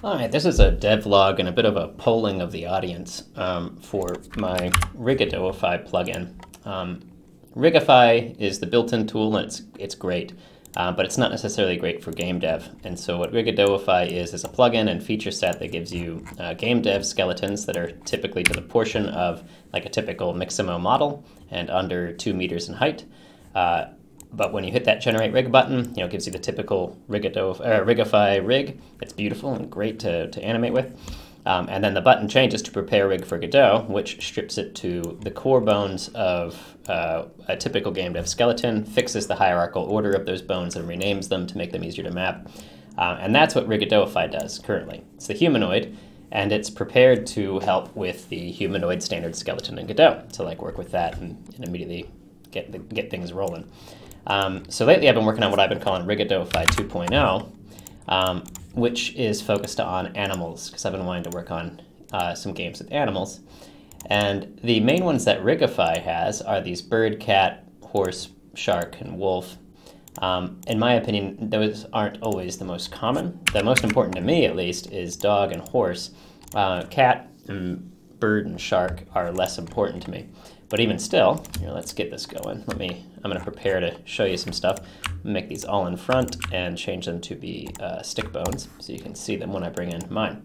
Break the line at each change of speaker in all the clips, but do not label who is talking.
All right, this is a devlog and a bit of a polling of the audience for my Rigodotify plugin. Rigify is the built-in tool, and it's great, but it's not necessarily great for game dev. And so what Rigodotify is a plugin and feature set that gives you game dev skeletons that are typically to the portion of like a typical Mixamo model and under 2 meters in height. But when you hit that generate rig button, it gives you the typical Rigify rig. It's beautiful and great to animate with. And then the button changes to prepare rig for Godot, which strips it to the core bones of a typical game dev skeleton, fixes the hierarchical order of those bones and renames them to make them easier to map. And that's what Rigodotify does currently. It's the humanoid, and it's prepared to help with the humanoid standard skeleton in Godot, to work with that and immediately get things rolling. So lately I've been working on what I've been calling Rigodotify 2.0, which is focused on animals, because I've been wanting to work on some games with animals. And the main ones that Rigify has are these bird, cat, horse, shark, and wolf. In my opinion, those aren't always the most common. The most important to me, at least, is dog and horse. Cat and bird and shark are less important to me. But even still, let's get this going. I'm going to prepare to show you some stuff. Make these all in front and change them to be stick bones so you can see them when I bring in mine.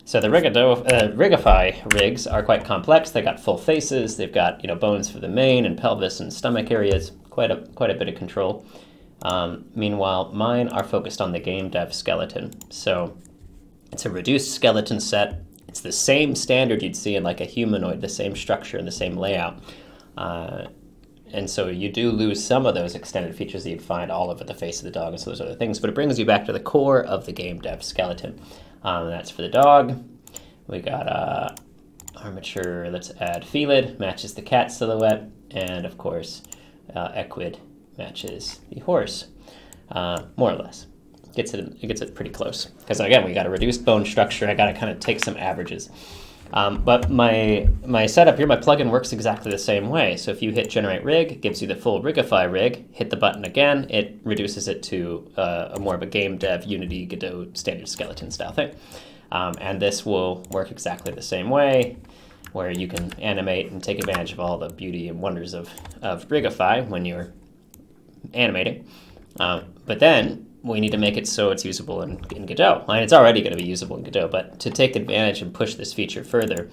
So the Rigify rigs are quite complex. They got full faces. They've got bones for the mane and pelvis and stomach areas. Quite a bit of control. Meanwhile, mine are focused on the game dev skeleton. So it's a reduced skeleton set. It's the same standard you'd see in like a humanoid, the same structure and the same layout. And so you do lose some of those extended features that you'd find all over the face of the dog and so those other things, but it brings you back to the core of the game dev skeleton. And that's for the dog. We got armature, let's add felid, matches the cat silhouette, and of course equid matches the horse, more or less. It gets it pretty close. Because again, we got a reduced bone structure. I got to kind of take some averages. But my setup here, my plugin works exactly the same way. So if you hit generate rig, it gives you the full Rigify rig. Hit the button again, it reduces it to a more of a game dev Unity Godot standard skeleton style thing. And this will work exactly the same way, where you can animate and take advantage of all the beauty and wonders of Rigify when you're animating. But then we need to make it so it's usable in Godot. And it's already going to be usable in Godot, but to take advantage and push this feature further,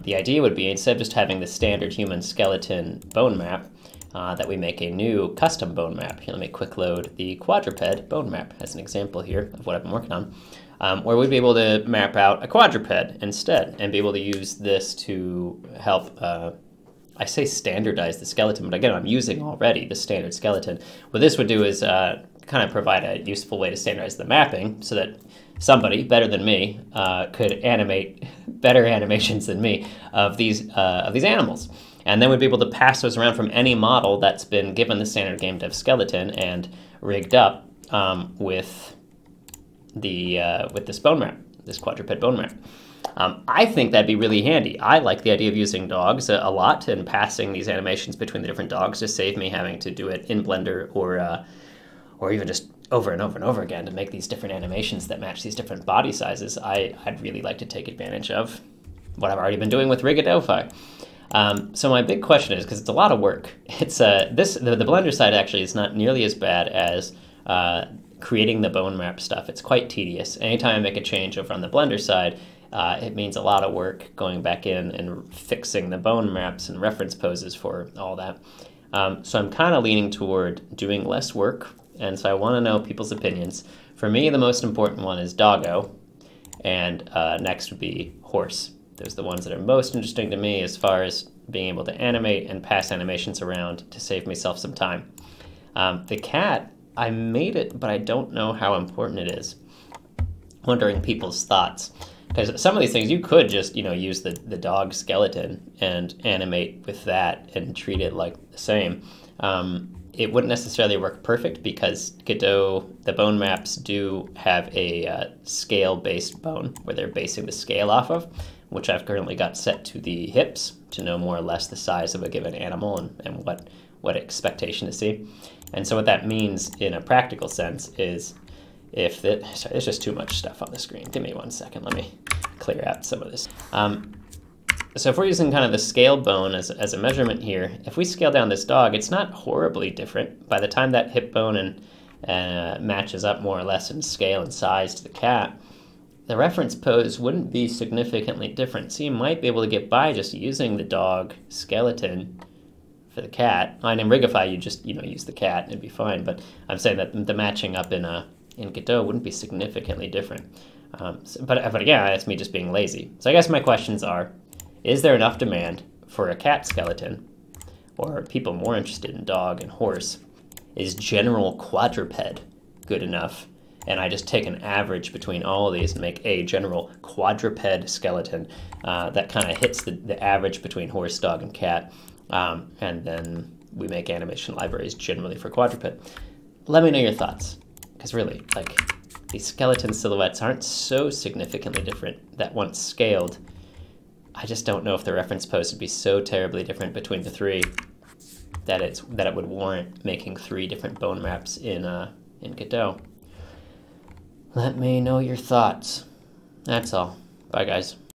the idea would be, instead of just having the standard human skeleton bone map, that we make a new custom bone map. Here, let me quick load the quadruped bone map as an example here of what I've been working on, where we'd be able to map out a quadruped instead and be able to use this to help I say standardize the skeleton, but again, I'm using already the standard skeleton. What this would do is kind of provide a useful way to standardize the mapping so that somebody better than me could animate better animations than me of these animals. And then we'd be able to pass those around from any model that's been given the standard game dev skeleton and rigged up with this bone map, this quadruped bone map. I think that'd be really handy. I like the idea of using dogs a lot and passing these animations between the different dogs to save me having to do it in Blender or even just over and over and over again to make these different animations that match these different body sizes. I'd really like to take advantage of what I've already been doing with Rigodotify. So my big question is, because it's a lot of work, it's the Blender side actually is not nearly as bad as creating the bone map stuff. It's quite tedious. Anytime I make a change over on the Blender side, it means a lot of work going back in and fixing the bone maps and reference poses for all that. So I'm kind of leaning toward doing less work, and so I want to know people's opinions. For me, the most important one is doggo, and next would be horse. Those are the ones that are most interesting to me as far as being able to animate and pass animations around to save myself some time. The cat, I made it, but I don't know how important it is. Wondering people's thoughts. Because some of these things you could just, use the dog skeleton and animate with that and treat it like the same. It wouldn't necessarily work perfect because Godot, the bone maps do have a scale-based bone where they're basing the scale off of, which I've currently got set to the hips to know more or less the size of a given animal and what expectation to see. And so what that means in a practical sense is if the, sorry, there's just too much stuff on the screen. Give me 1 second. Let me clear out some of this. So if we're using kind of the scale bone as a measurement here, if we scale down this dog, it's not horribly different. By the time that hip bone matches up more or less in scale and size to the cat, the reference pose wouldn't be significantly different. So you might be able to get by just using the dog skeleton for the cat. And in Rigify, you just use the cat and it'd be fine. But I'm saying that the matching up in Godot wouldn't be significantly different. But again, that's me just being lazy. So I guess my questions are, is there enough demand for a cat skeleton? Or are people more interested in dog and horse? Is general quadruped good enough? And I just take an average between all of these and make a general quadruped skeleton that kind of hits the average between horse, dog, and cat. And then we make animation libraries generally for quadruped. Let me know your thoughts. Because really, like, these skeleton silhouettes aren't so significantly different that once scaled, I just don't know if the reference pose would be so terribly different between the three that it would warrant making 3 different bone maps in Godot. Let me know your thoughts. That's all. Bye, guys.